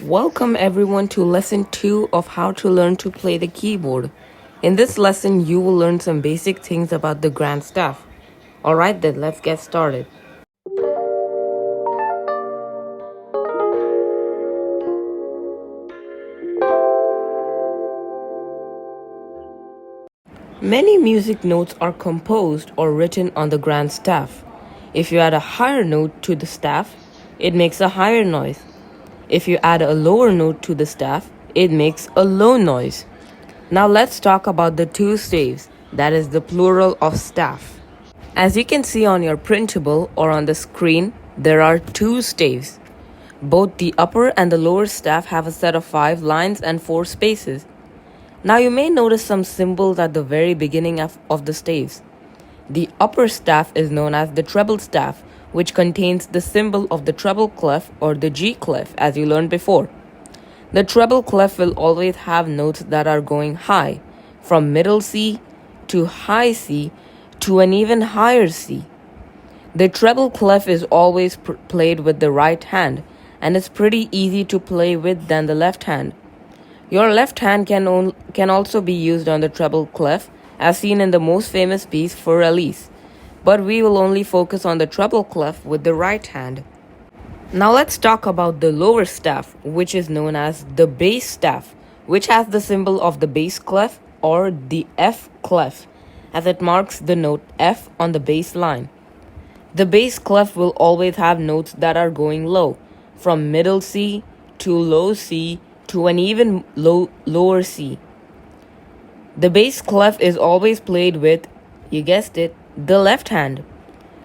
Welcome everyone to lesson 2 of how to learn to play the keyboard. In this lesson, you will learn some basic things about the grand staff. Alright then, let's get started. Many music notes are composed or written on the grand staff. If you add a higher note to the staff, it makes a higher noise. If you add a lower note to the staff, it makes a low noise. Now let's talk about the two staves, that is the plural of staff. As you can see on your printable or on the screen, there are two staves. Both the upper and the lower staff have a set of 5 lines and 4 spaces. Now you may notice some symbols at the very beginning of the staves. The upper staff is known as the treble staff, which contains the symbol of the treble clef or the G clef, as you learned before. The treble clef will always have notes that are going high, from middle C to high C to an even higher C. The treble clef is always played with the right hand, and it's pretty easy to play with than the left hand. Your left hand can also be used on the treble clef, as seen in the most famous piece for Elise, but we will only focus on the treble clef with the right hand. Now let's talk about the lower staff, which is known as the bass staff, which has the symbol of the bass clef or the F clef, as it marks the note F on the bass line. The bass clef will always have notes that are going low, from middle C to low C to an even lower C. The bass clef is always played with, you guessed it, the left hand.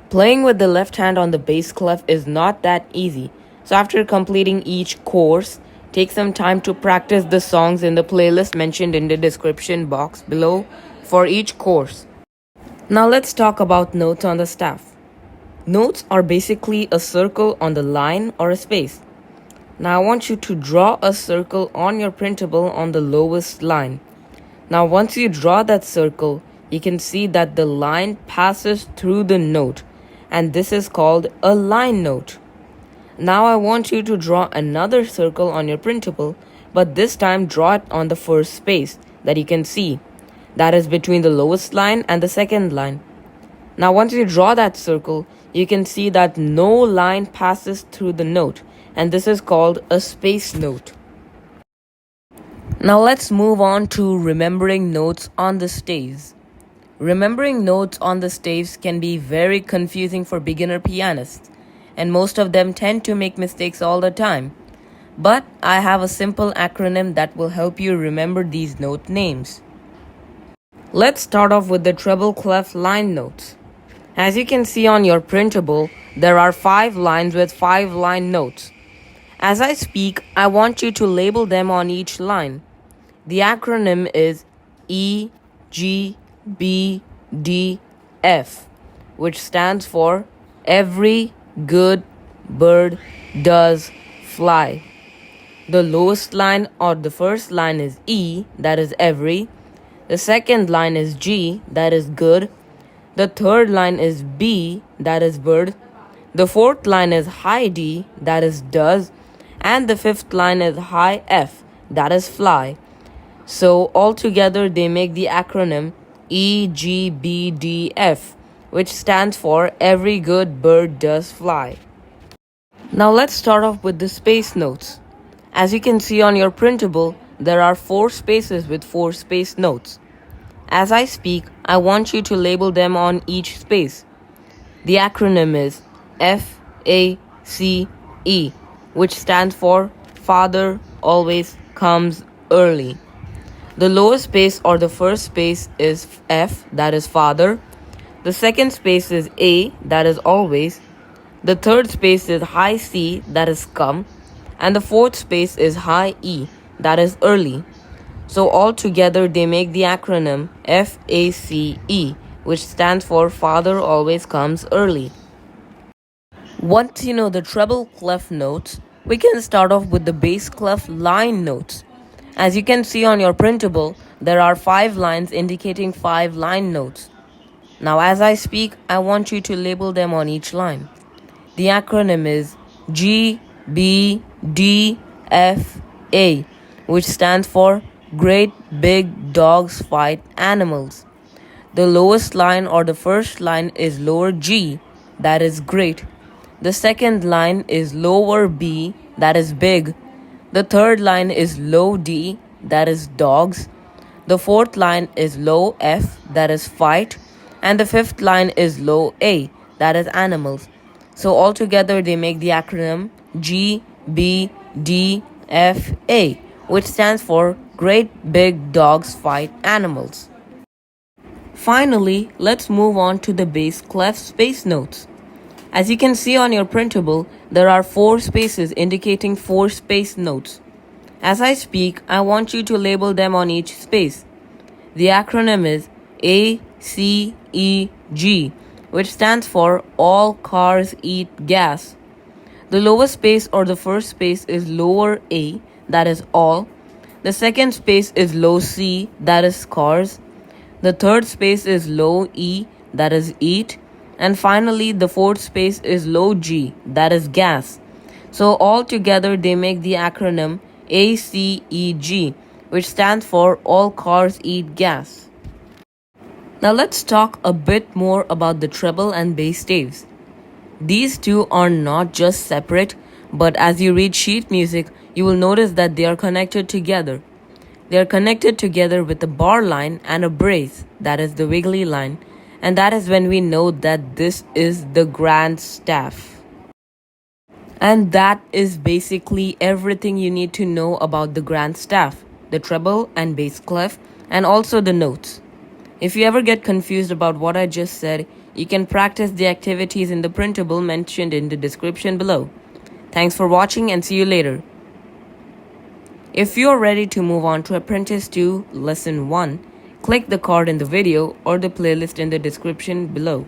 Playing with the left hand on the bass clef is not that easy, so after completing each course, take some time to practice the songs in the playlist mentioned in the description box below for each course. Now let's talk about notes on the staff. Notes are basically a circle on the line or a space. Now I want you to draw a circle on your printable on the lowest line. Now once you draw that circle, you can see that the line passes through the note, and this is called a line note. Now I want you to draw another circle on your printable, but this time draw it on the first space that you can see. That is between the lowest line and the second line. Now once you draw that circle, you can see that no line passes through the note, and this is called a space note. Now let's move on to remembering notes on the staves. Remembering notes on the staves can be very confusing for beginner pianists, and most of them tend to make mistakes all the time. But I have a simple acronym that will help you remember these note names. Let's start off with the treble clef line notes. As you can see on your printable, there are 5 lines with 5 line notes. As I speak, I want you to label them on each line. The acronym is E, G, B, D, F, which stands for Every Good Bird Does Fly. The lowest line or the first line is E, that is every. The second line is G, that is good. The third line is B, that is bird. The fourth line is high D, that is does. And the fifth line is high F, that is fly. So altogether they make the acronym EGBDF, which stands for Every Good Bird Does Fly. Now let's start off with the space notes. As you can see on your printable, there are 4 spaces with 4 space notes. As I speak, I want you to label them on each space. The acronym is FACE, which stands for Father Always Comes Early. The lowest space or the first space is F, that is father. The second space is A, that is always. The third space is high C, that is come. And the fourth space is high E, that is early. So all together they make the acronym FACE, which stands for Father Always Comes Early. Once you know the treble clef notes, we can start off with the bass clef line notes. As you can see on your printable, there are 5 lines indicating 5 line notes. Now as I speak, I want you to label them on each line. The acronym is G, B, D, FA, which stands for Great Big Dogs Fight Animals. The lowest line or the first line is lower G, that is great. The second line is lower B, that is big. The third line is low D, that is dogs. The fourth line is low F, that is fight. And the fifth line is low A, that is animals. So altogether they make the acronym GBDFA, which stands for Great Big Dogs Fight Animals. Finally, let's move on to the bass clef space notes. As you can see on your printable, there are 4 spaces indicating 4 space notes. As I speak, I want you to label them on each space. The acronym is ACEG, which stands for All Cars Eat Gas. The lowest space or the first space is lower A, that is all. The second space is low C, that is cars. The third space is low E, that is eat. And finally, the fourth space is low G, that is gas. So all together they make the acronym ACEG, which stands for All Cars Eat Gas. Now let's talk a bit more about the treble and bass staves. These two are not just separate, but as you read sheet music, you will notice that they are connected together. They are connected together with a bar line and a brace, that is the wiggly line, and that is when we know that this is the grand staff. And that is basically everything you need to know about the grand staff, the treble and bass clef, and also the notes. If you ever get confused about what I just said, you can practice the activities in the printable mentioned in the description below. Thanks for watching and see you later. If you're ready to move on to Apprentice II Lesson 1, click the card in the video or the playlist in the description below.